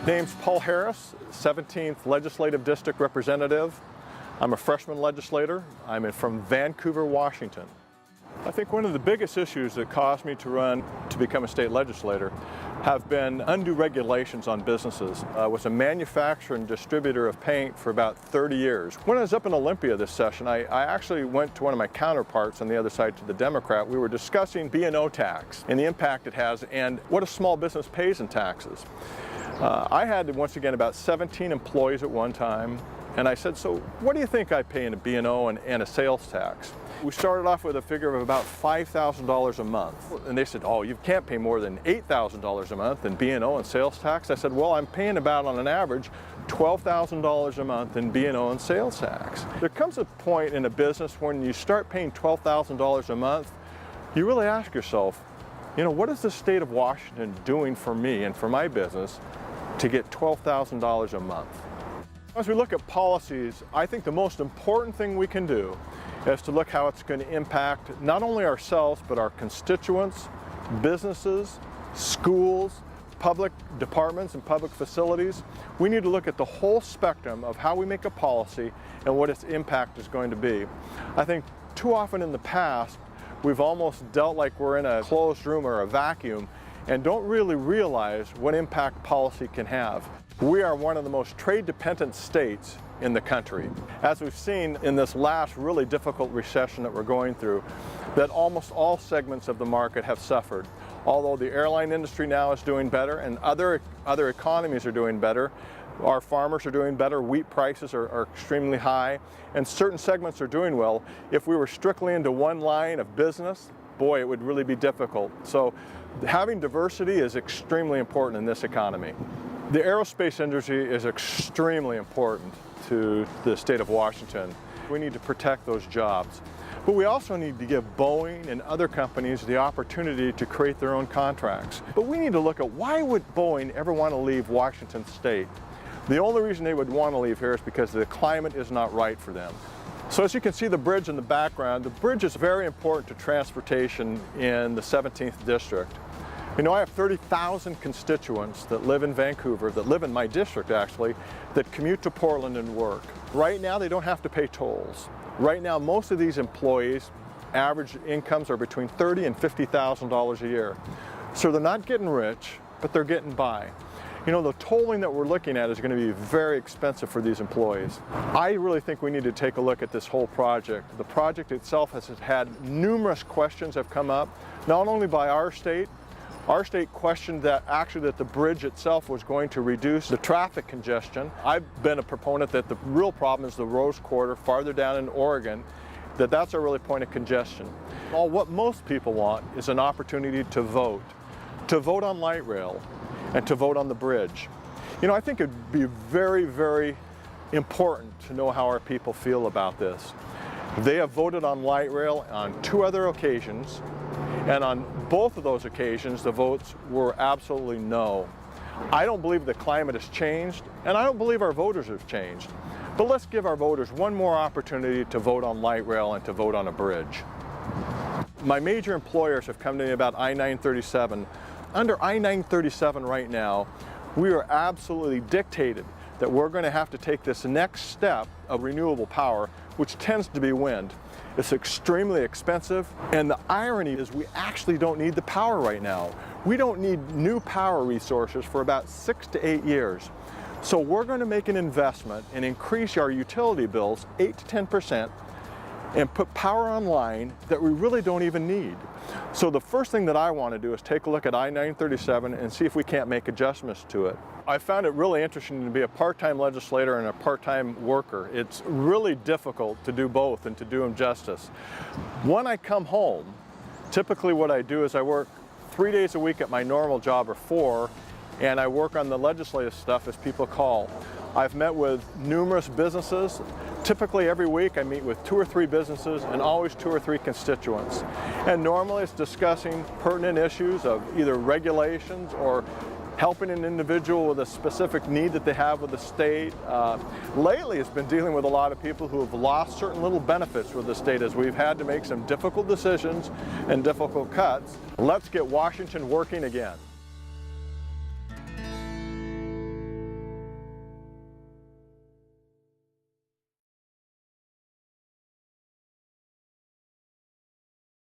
Name's Paul Harris, 17th Legislative District Representative. I'm a freshman legislator. I'm from Vancouver, Washington. I think one of the biggest issues that caused me to run to become a state legislator have been undue regulations on businesses. I was a manufacturer and distributor of paint for about 30 years. When I was up in Olympia this session, I actually went to one of my counterparts on the other side, to the Democrat. We were discussing B&O tax and the impact it has and what a small business pays in taxes. I had, once again, about 17 employees at one time, and I said, so what do you think I pay in a B&O and a sales tax? We started off with a figure of about $5,000 a month. And they said, oh, you can't pay more than $8,000 a month in B&O and sales tax. I said, well, I'm paying about, on an average, $12,000 a month in B&O and sales tax. There comes a point in a business when you start paying $12,000 a month, you really ask yourself, you know, what is the state of Washington doing for me and for my business to get $12,000 a month? As we look at policies, I think the most important thing we can do is to look how it's going to impact not only ourselves, but our constituents, businesses, schools, public departments and public facilities. We need to look at the whole spectrum of how we make a policy and what its impact is going to be. I think too often in the past, we've almost dealt like we're in a closed room or a vacuum and don't really realize what impact policy can have. We are one of the most trade-dependent states in the country. As we've seen in this last really difficult recession that we're going through, that almost all segments of the market have suffered. Although the airline industry now is doing better and other economies are doing better, our farmers are doing better, wheat prices are extremely high, and certain segments are doing well. If we were strictly into one line of business, boy, it would really be difficult. So having diversity is extremely important in this economy. The aerospace industry is extremely important to the state of Washington. We need to protect those jobs. But we also need to give Boeing and other companies the opportunity to create their own contracts. But we need to look at, why would Boeing ever want to leave Washington State? The only reason they would want to leave here is because the climate is not right for them. So as you can see the bridge in the background, the bridge is very important to transportation in the 17th District. You know, I have 30,000 constituents that live in Vancouver, that live in my district actually, that commute to Portland and work. Right now they don't have to pay tolls. Right now most of these employees, average incomes are between $30,000 and $50,000 a year. So they're not getting rich, but they're getting by. You know, the tolling that we're looking at is going to be very expensive for these employees. I really think we need to take a look at this whole project. The project itself has had numerous questions have come up, not only by our state. Our state questioned that the bridge itself was going to reduce the traffic congestion. I've been a proponent that the real problem is the Rose Quarter farther down in Oregon, that's a really point of congestion. What most people want is an opportunity to vote on light rail and to vote on the bridge. You know, I think it'd be very, very important to know how our people feel about this. They have voted on light rail on 2 other occasions, and on both of those occasions, the votes were absolutely no. I don't believe the climate has changed, and I don't believe our voters have changed. But let's give our voters one more opportunity to vote on light rail and to vote on a bridge. My major employers have come to me about I-937. Under I-937 right now, we are absolutely dictated that we're going to have to take this next step of renewable power, which tends to be wind. It's extremely expensive, and the irony is we actually don't need the power right now. We don't need new power resources for about 6 to 8 years. So we're going to make an investment and increase our utility bills 8 to 10% and put power online that we really don't even need. So the first thing that I want to do is take a look at I-937 and see if we can't make adjustments to it. I found it really interesting to be a part-time legislator and a part-time worker. It's really difficult to do both and to do them justice. When I come home, typically what I do is I work 3 days a week at my normal job, or 4, and I work on the legislative stuff as people call. I've met with numerous businesses. Typically every week I meet with 2 or 3 businesses and always 2 or 3 constituents. And normally it's discussing pertinent issues of either regulations or helping an individual with a specific need that they have with the state. Lately it's been dealing with a lot of people who have lost certain little benefits with the state as we've had to make some difficult decisions and difficult cuts. Let's get Washington working again.